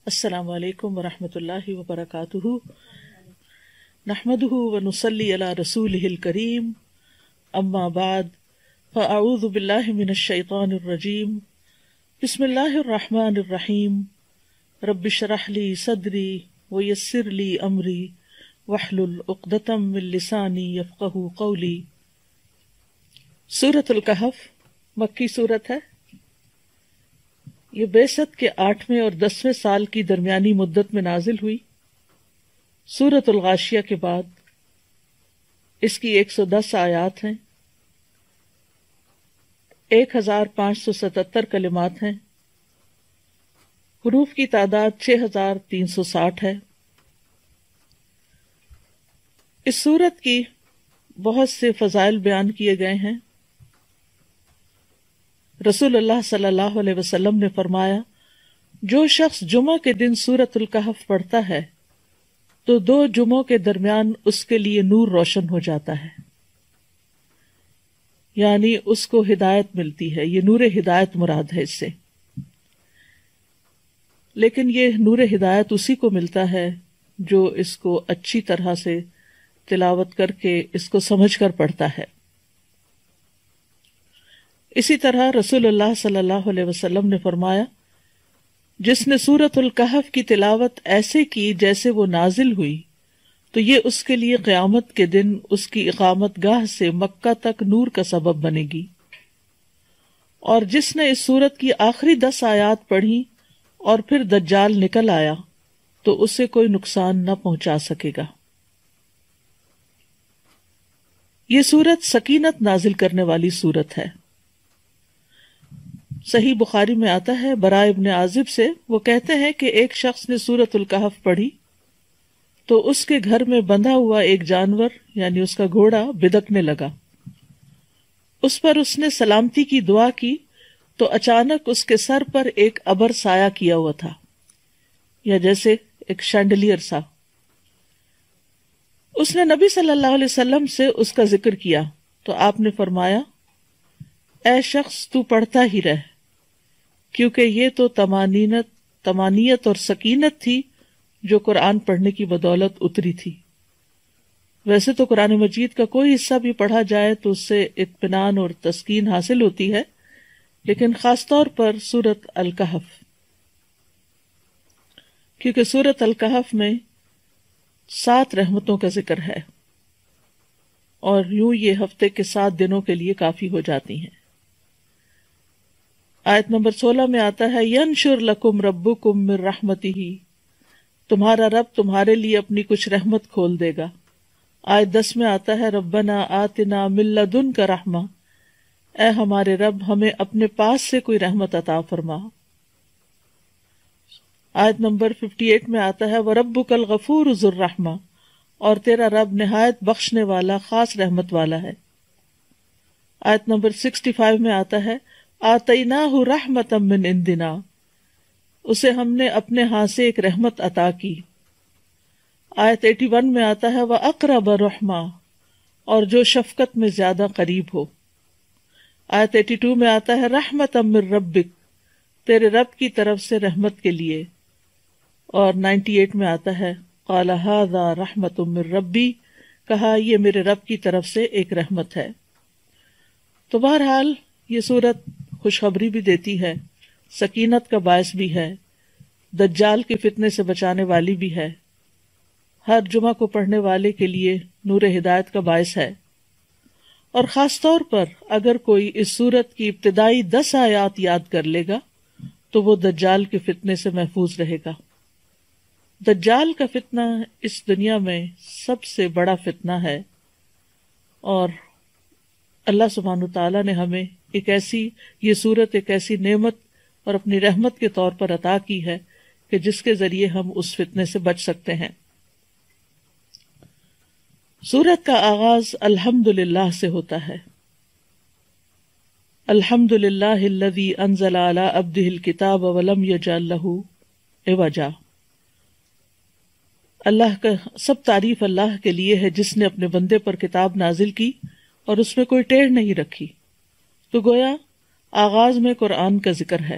السلام علیکم ورحمۃ اللہ وبرکاتہ نحمده ونصلی علی رسولہ الکریم اما بعد فاعوذ باللہ من الشیطان الرجیم بسم اللہ الرحمن الرحیم رب اشرح لی صدری ویسر لی امری واحلل عقدۃ من لسانی یفقہوا قولی۔ سورۃ الکہف مکی سورت ہے۔ یہ بعثت کے 8ویں اور 10ویں سال کی درمیانی مدت میں نازل ہوئی۔ سورۃ الغاشیہ کے بعد اس کی 110 آیات ہیں، 1577 کلمات ہیں، حروف کی تعداد 6360 ہے۔ اس سورت کی بہت سے فضائل بیان کیے گئے ہیں۔ رسول اللہ صلی اللہ علیہ وسلم نے فرمایا، جو شخص جمعہ کے دن سورۃ الکہف پڑھتا ہے تو 2 جمعوں کے درمیان اس کے لیے نور روشن ہو جاتا ہے، یعنی اس کو ہدایت ملتی ہے۔ یہ نور ہدایت مراد ہے اس سے، لیکن یہ نور ہدایت اسی کو ملتا ہے جو اس کو اچھی طرح سے تلاوت کر کے اس کو سمجھ کر پڑھتا ہے۔ اسی طرح رسول اللہ صلی اللہ علیہ وسلم نے فرمایا، جس نے سورۃ الکہف کی تلاوت ایسے کی جیسے وہ نازل ہوئی تو یہ اس کے لیے قیامت کے دن اس کی اقامت گاہ سے مکہ تک نور کا سبب بنے گی، اور جس نے اس سورت کی آخری 10 آیات پڑھی اور پھر دجال نکل آیا تو اسے کوئی نقصان نہ پہنچا سکے گا۔ یہ سورت سکینت نازل کرنے والی سورت ہے۔ صحیح بخاری میں آتا ہے، براء ابن عازب سے، وہ کہتے ہیں کہ ایک شخص نے سورۃ الکہف پڑھی تو اس کے گھر میں بندھا ہوا ایک جانور یعنی اس کا گھوڑا بدکنے لگا۔ اس پر اس نے سلامتی کی دعا کی تو اچانک اس کے سر پر ایک ابر سایہ کیا ہوا تھا، یا جیسے ایک شینڈلیئر سا۔ اس نے نبی صلی اللہ علیہ وسلم سے اس کا ذکر کیا تو آپ نے فرمایا، اے شخص تو پڑھتا ہی رہ، کیونکہ یہ تو طمانینت اور سکینت تھی جو قرآن پڑھنے کی بدولت اتری تھی۔ ویسے تو قرآن مجید کا کوئی حصہ بھی پڑھا جائے تو اس سے اطمینان اور تسکین حاصل ہوتی ہے، لیکن خاص طور پر سورۃ الکہف، کیونکہ سورۃ الکہف میں 7 رحمتوں کا ذکر ہے، اور یوں یہ ہفتے کے 7 دنوں کے لیے کافی ہو جاتی ہیں۔ آیت نمبر 16 میں آتا ہے، ینشر لکم ربکم من رحمتہ، تمہارا رب تمہارے لیے اپنی کچھ رحمت کھول دے گا۔ آیت 10 میں آتا ہے، ربنا آتنا من لدنک رحمہ، اے ہمارے رب ہمیں اپنے پاس سے کوئی رحمت عطا فرما۔ آیت نمبر 58 میں آتا ہے، وَرَبُّكَ الْغَفُورُ ذُو الرَّحْمَةِ، اور تیرا رب نہایت بخشنے والا خاص رحمت والا ہے۔ آیت نمبر 65 میں آتا ہے، آتَيْنَاهُ رَحْمَةً مِّنْ عِنْدِنَا، اسے ہم نے اپنے ہاں سے ایک رحمت عطا کی۔ آیت 81 میں آتا ہے، وَأَقْرَبَ رَحْمَةً، اور جو شفقت میں زیادہ قریب ہو۔ آیت 82 میں آتا ہے، رَحْمَةً مِّن رَبِّكَ، تیرے رب کی طرف سے رحمت کے لیے۔ اور 98 میں آتا ہے، قَالَ هَذَا رَحْمَةٌ مِّن رَبِّي، کہا یہ میرے رب کی طرف سے ایک رحمت ہے۔ تو بہرحال یہ سورت خوشخبری بھی دیتی ہے، سکینت کا باعث بھی ہے، دجال کے فتنے سے بچانے والی بھی ہے، ہر جمعہ کو پڑھنے والے کے لیے نور ہدایت کا باعث ہے، اور خاص طور پر اگر کوئی اس سورت کی ابتدائی 10 آیات یاد کر لے گا تو وہ دجال کے فتنے سے محفوظ رہے گا۔ دجال کا فتنہ اس دنیا میں سب سے بڑا فتنہ ہے، اور اللہ سبحانہ وتعالیٰ نے ہمیں یہ سورت ایک ایسی نعمت اور اپنی رحمت کے طور پر عطا کی ہے کہ جس کے ذریعے ہم اس فتنے سے بچ سکتے ہیں۔ سورت کا آغاز الحمدللہ سے ہوتا ہے۔ الحمدللہ الذی انزل علی عبدہ الکتاب ولم یجعل لہ عوجا، اللہ کا سب تعریف اللہ کے لیے ہے جس نے اپنے بندے پر کتاب نازل کی اور اس میں کوئی ٹیڑھ نہیں رکھی۔ تو گویا آغاز میں قرآن کا ذکر ہے۔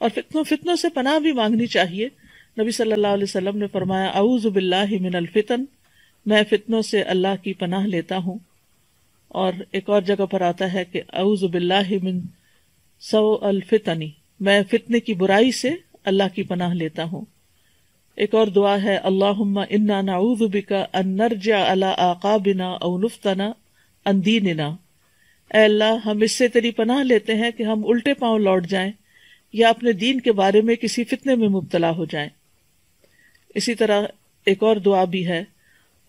اور فتنوں سے پناہ بھی مانگنی چاہیے. نبی صلی اللہ علیہ وسلم نے فرمایا اعوذ باللہ من الفتن، میں فتنوں سے اللہ کی پناہ لیتا ہوں. اور ایک اور جگہ پر آتا ہے کہ اعوذ باللہ من سوء الفتن، میں فتنے کی برائی سے اللہ کی پناہ لیتا ہوں. ایک اور دعا ہے اللہم انا نعوذ بک ان نرجع علی اعقابنا او نفتن عن دیننا، اے اللہ ہم اس سے تیری پناہ لیتے ہیں کہ ہم الٹے پاؤں لوٹ جائیں یا اپنے دین کے بارے میں کسی فتنے میں مبتلا ہو جائیں. اسی طرح ایک اور دعا بھی ہے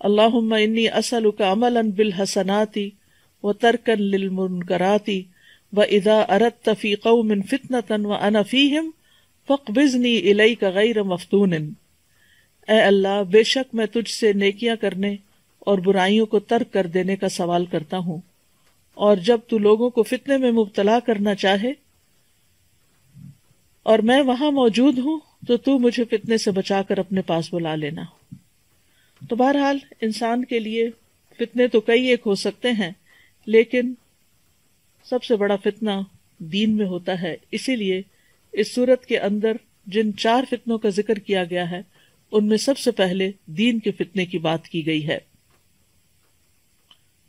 اللہم انی اسألک عملا بالحسنات وترکا للمنکرات واذا اردت فی قوم فتنة وانا فیہم فاقبضنی الیک غیر مفتون. اے اللہ بے شک میں تجھ سے نیکیاں کرنے اور برائیوں کو ترک کر دینے کا سوال کرتا ہوں، اور جب تو لوگوں کو فتنے میں مبتلا کرنا چاہے اور میں وہاں موجود ہوں تو مجھے فتنے سے بچا کر اپنے پاس بلا لینا. تو بہرحال انسان کے لیے فتنے تو کئی ایک ہو سکتے ہیں، لیکن سب سے بڑا فتنہ دین میں ہوتا ہے. اسی لیے اس صورت کے اندر جن 4 فتنوں کا ذکر کیا گیا ہے ان میں سب سے پہلے دین کے فتنے کی بات کی گئی ہے.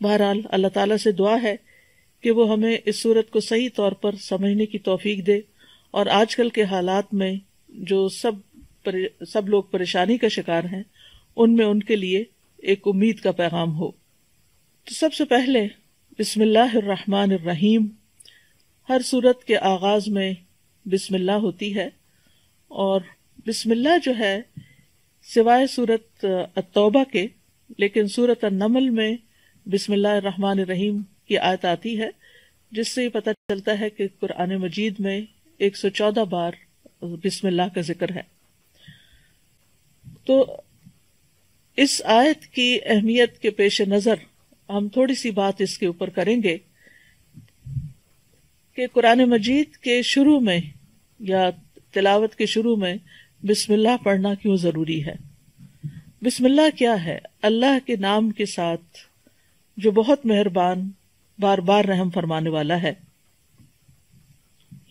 بہرحال اللہ تعالیٰ سے دعا ہے کہ وہ ہمیں اس صورت کو صحیح طور پر سمجھنے کی توفیق دے، اور آج کل کے حالات میں جو سب لوگ پریشانی کا شکار ہیں ان میں ان کے لیے ایک امید کا پیغام ہو. تو سب سے پہلے بسم اللہ الرحمن الرحیم. ہر صورت کے آغاز میں بسم اللہ ہوتی ہے، اور بسم اللہ جو ہے سوائے سورت التوبہ کے، لیکن سورت النمل میں بسم اللہ الرحمن الرحیم کی آیت آتی ہے، جس سے یہ پتہ چلتا ہے کہ قرآن مجید میں 114 بار بسم اللہ کا ذکر ہے. تو اس آیت کی اہمیت کے پیش نظر ہم تھوڑی سی بات اس کے اوپر کریں گے کہ قرآن مجید کے شروع میں یا تلاوت کے شروع میں بسم اللہ پڑھنا کیوں ضروری ہے. بسم اللہ کیا ہے؟ اللہ کے نام کے ساتھ جو بہت مہربان، بار بار رحم فرمانے والا ہے.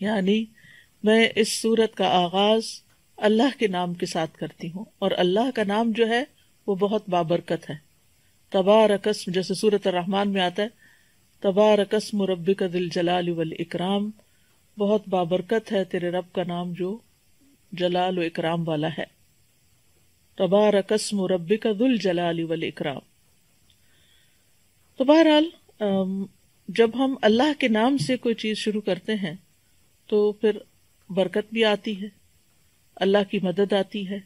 یعنی میں اس سورت کا آغاز اللہ کے نام کے ساتھ کرتی ہوں، اور اللہ کا نام جو ہے وہ بہت بابرکت ہے. تبارک اسم، جیسے سورت الرحمن میں آتا ہے تبارک اسم ربک ذی الجلال والاکرام، بہت بابرکت ہے تیرے رب کا نام جو جلال و اکرام والا ہے. تبارک اسم ربک ذی الجلال والاکرام. تو بہرحال جب ہم اللہ کے نام سے کوئی چیز شروع کرتے ہیں تو پھر برکت بھی آتی ہے، اللہ کی مدد آتی ہے،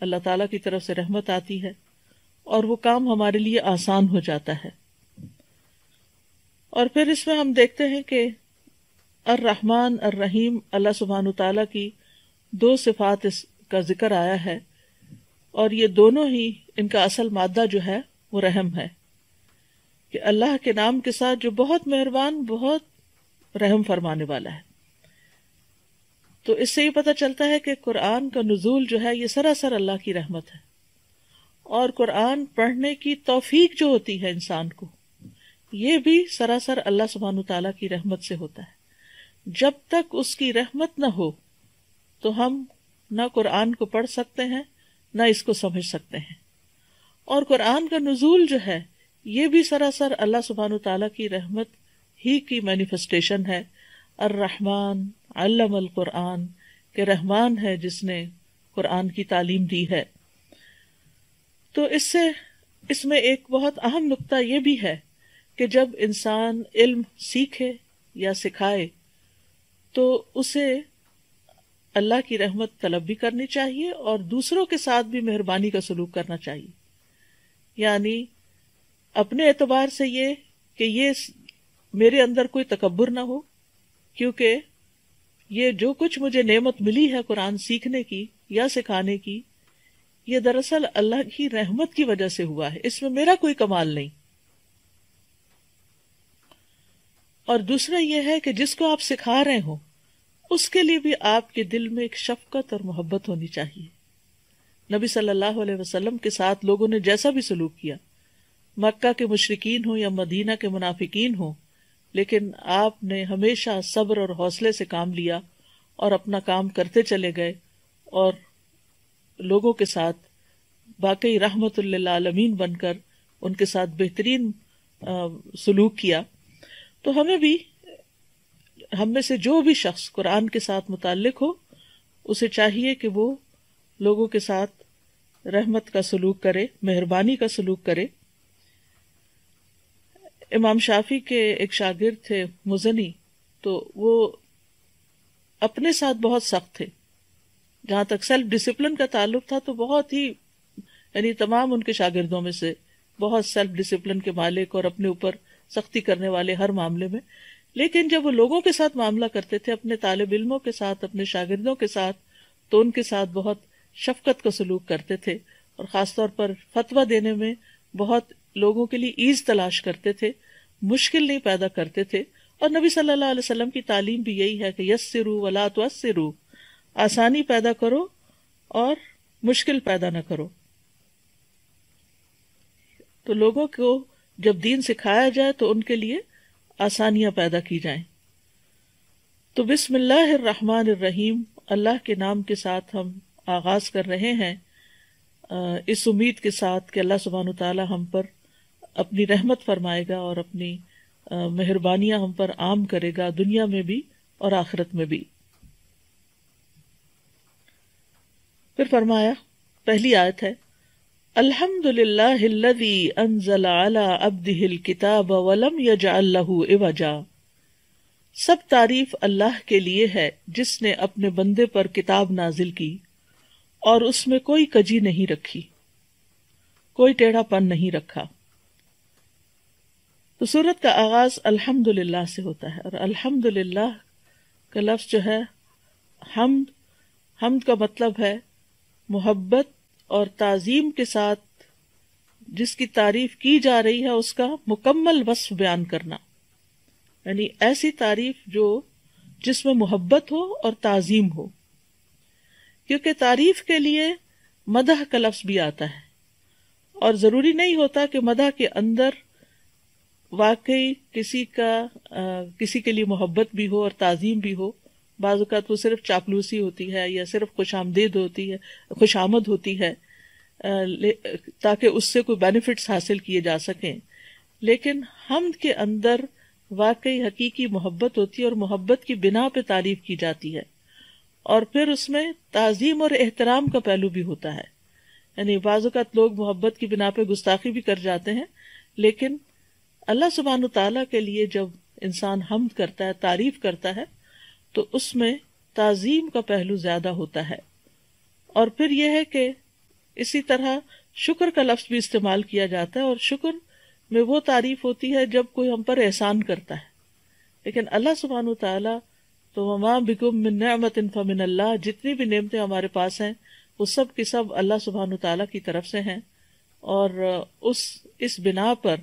اللہ تعالیٰ کی طرف سے رحمت آتی ہے، اور وہ کام ہمارے لیے آسان ہو جاتا ہے. اور پھر اس میں ہم دیکھتے ہیں کہ الرحمن الرحیم، اللہ سبحانہ تعالیٰ کی 2 صفات اس کا ذکر آیا ہے، اور یہ دونوں ہی ان کا اصل مادہ جو ہے وہ رحم ہے، کہ اللہ کے نام کے ساتھ جو بہت مہربان، بہت رحم فرمانے والا ہے. تو اس سے یہ پتہ چلتا ہے کہ قرآن کا نزول جو ہے یہ سراسر اللہ کی رحمت ہے، اور قرآن پڑھنے کی توفیق جو ہوتی ہے انسان کو، یہ بھی سراسر اللہ سبحانہ تعالیٰ کی رحمت سے ہوتا ہے. جب تک اس کی رحمت نہ ہو تو ہم نہ قرآن کو پڑھ سکتے ہیں نہ اس کو سمجھ سکتے ہیں. اور قرآن کا نزول جو ہے یہ بھی سراسر اللہ سبحانہ تعالیٰ کی رحمت ہی کی مینیفسٹیشن ہے. الرحمن علم القرآن، کہ رحمان ہے جس نے قرآن کی تعلیم دی ہے. تو اس میں ایک بہت اہم نقطہ یہ بھی ہے کہ جب انسان علم سیکھے یا سکھائے تو اسے اللہ کی رحمت طلب بھی کرنی چاہیے، اور دوسروں کے ساتھ بھی مہربانی کا سلوک کرنا چاہیے. یعنی اپنے اعتبار سے یہ کہ یہ میرے اندر کوئی تکبر نہ ہو، کیونکہ یہ جو کچھ مجھے نعمت ملی ہے قرآن سیکھنے کی یا سکھانے کی، یہ دراصل اللہ کی رحمت کی وجہ سے ہوا ہے، اس میں میرا کوئی کمال نہیں. اور دوسرا یہ ہے کہ جس کو آپ سکھا رہے ہو اس کے لیے بھی آپ کے دل میں ایک شفقت اور محبت ہونی چاہیے. نبی صلی اللہ علیہ وسلم کے ساتھ لوگوں نے جیسا بھی سلوک کیا، مکہ کے مشرکین ہوں یا مدینہ کے منافقین ہوں، لیکن آپ نے ہمیشہ صبر اور حوصلے سے کام لیا اور اپنا کام کرتے چلے گئے اور لوگوں کے ساتھ واقعی رحمت للعالمین بن کر ان کے ساتھ بہترین سلوک کیا. تو ہم میں سے جو بھی شخص قرآن کے ساتھ متعلق ہو اسے چاہیے کہ وہ لوگوں کے ساتھ رحمت کا سلوک کرے، مہربانی کا سلوک کرے. امام شافعی کے ایک شاگرد تھے مزنی، تو وہ اپنے ساتھ بہت سخت تھے. جہاں تک سیلف ڈسپلن کا تعلق تھا تو بہت ہی، یعنی تمام ان کے شاگردوں میں سے بہت سیلف ڈسپلن کے مالک اور اپنے اوپر سختی کرنے والے ہر معاملے میں. لیکن جب وہ لوگوں کے ساتھ معاملہ کرتے تھے، اپنے طالب علموں کے ساتھ، اپنے شاگردوں کے ساتھ، تو ان کے ساتھ بہت شفقت کا سلوک کرتے تھے، اور خاص طور پر فتویٰ دینے میں بہت لوگوں کے لیے ایز تلاش کرتے تھے، مشکل نہیں پیدا کرتے تھے. اور نبی صلی اللہ علیہ وسلم کی تعلیم بھی یہی ہے کہ یسروا ولا تعسروا، آسانی پیدا کرو اور مشکل پیدا نہ کرو. تو لوگوں کو جب دین سکھایا جائے تو ان کے لیے آسانیاں پیدا کی جائیں. تو بسم اللہ الرحمن الرحیم، اللہ کے نام کے ساتھ ہم آغاز کر رہے ہیں، اس امید کے ساتھ کہ اللہ سبحانہ وتعالی ہم پر اپنی رحمت فرمائے گا اور اپنی مہربانیاں ہم پر عام کرے گا، دنیا میں بھی اور آخرت میں بھی. پھر فرمایا، پہلی آیت ہے، الحمد للہ الذی انزل علی عبدہ الکتاب ولم یجعل لہ عوجا. سب تعریف اللہ کے لیے ہے جس نے اپنے بندے پر کتاب نازل کی اور اس میں کوئی کجی نہیں رکھی، کوئی ٹیڑھا پن نہیں رکھا. تو سورت کا آغاز الحمد للہ سے ہوتا ہے، اور الحمد للہ کا لفظ جو ہے حمد کا مطلب ہے محبت اور تعظیم کے ساتھ جس کی تعریف کی جا رہی ہے اس کا مکمل وصف بیان کرنا، یعنی ایسی تعریف جس میں محبت ہو اور تعظیم ہو. کیونکہ تعریف کے لیے مدح کا لفظ بھی آتا ہے، اور ضروری نہیں ہوتا کہ مدح کے اندر واقعی کسی کے لیے محبت بھی ہو اور تعظیم بھی ہو. بعض اوقات وہ صرف چاپلوسی ہوتی ہے یا صرف خوش آمد ہوتی ہے تاکہ اس سے کوئی بینیفٹس حاصل کیے جا سکیں. لیکن حمد کے اندر واقعی حقیقی محبت ہوتی ہے، اور محبت کی بنا پہ تعریف کی جاتی ہے، اور پھر اس میں تعظیم اور احترام کا پہلو بھی ہوتا ہے. یعنی بعض اوقات لوگ محبت کی بنا پہ گستاخی بھی کر جاتے ہیں، لیکن اللہ سبحانہ تعالیٰ کے لیے جب انسان حمد کرتا ہے، تعریف کرتا ہے، تو اس میں تعظیم کا پہلو زیادہ ہوتا ہے. اور پھر یہ ہے کہ اسی طرح شکر کا لفظ بھی استعمال کیا جاتا ہے، اور شکر میں وہ تعریف ہوتی ہے جب کوئی ہم پر احسان کرتا ہے. لیکن اللہ سبحانہ تعالیٰ تو وما بکم من نعمت فمن اللہ، جتنی بھی نعمتیں ہمارے پاس ہیں وہ سب کی سب اللہ سبحانہ تعالیٰ کی طرف سے ہیں. اور اس بنا پر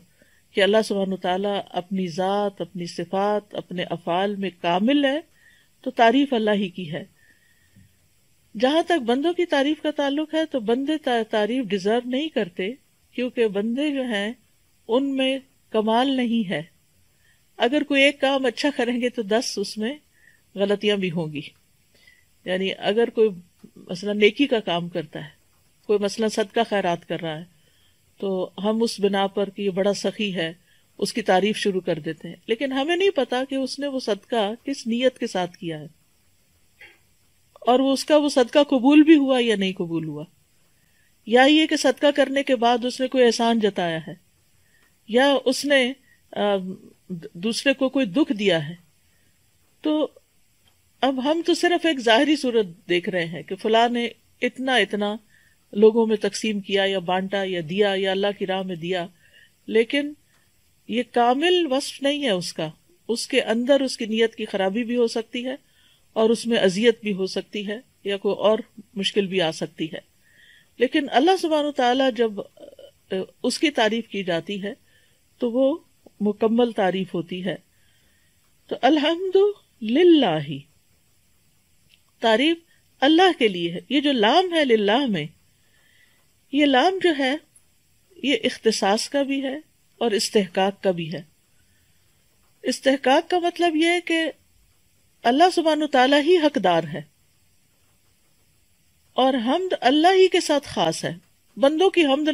کہ اللہ سبحانہ تعالیٰ اپنی ذات، اپنی صفات، اپنے افعال میں کامل ہے، تو تعریف اللہ ہی کی ہے. جہاں تک بندوں کی تعریف کا تعلق ہے تو بندے تعریف ڈیزرو نہیں کرتے، کیونکہ بندے جو ہیں ان میں کمال نہیں ہے. اگر کوئی ایک کام اچھا کریں گے تو 10 اس میں غلطیاں بھی ہوں گی. یعنی اگر کوئی مثلا نیکی کا کام کرتا ہے، کوئی مثلا صدقہ خیرات کر رہا ہے، تو ہم اس بنا پر کہ یہ بڑا سخی ہے اس کی تعریف شروع کر دیتے ہیں، لیکن ہمیں نہیں پتا کہ اس نے وہ صدقہ کس نیت کے ساتھ کیا ہے، اور وہ صدقہ قبول بھی ہوا یا نہیں قبول ہوا، یا یہ کہ صدقہ کرنے کے بعد اس نے کوئی احسان جتایا ہے، یا اس نے دوسرے کو کوئی دکھ دیا ہے. تو اب ہم تو صرف ایک ظاہری صورت دیکھ رہے ہیں کہ فلاں نے اتنا لوگوں میں تقسیم کیا یا بانٹا یا دیا یا اللہ کی راہ میں دیا، لیکن یہ کامل وصف نہیں ہے اس کے اندر اس کی نیت کی خرابی بھی ہو سکتی ہے، اور اس میں اذیت بھی ہو سکتی ہے، یا کوئی اور مشکل بھی آ سکتی ہے. لیکن اللہ سبحانہ تعالیٰ جب اس کی تعریف کی جاتی ہے تو وہ مکمل تعریف ہوتی ہے. تو الحمد للہ، تعریف اللہ کے لیے ہے. یہ جو لام ہے للہ میں، یہ لام جو ہے یہ اختصاص کا بھی ہے اور استحقاق کا بھی ہے. استحقاق کا مطلب یہ ہے کہ اللہ سبحانہ تعالیٰ ہی حقدار ہے، اور حمد اللہ ہی کے ساتھ خاص ہے. بندوں کی حمد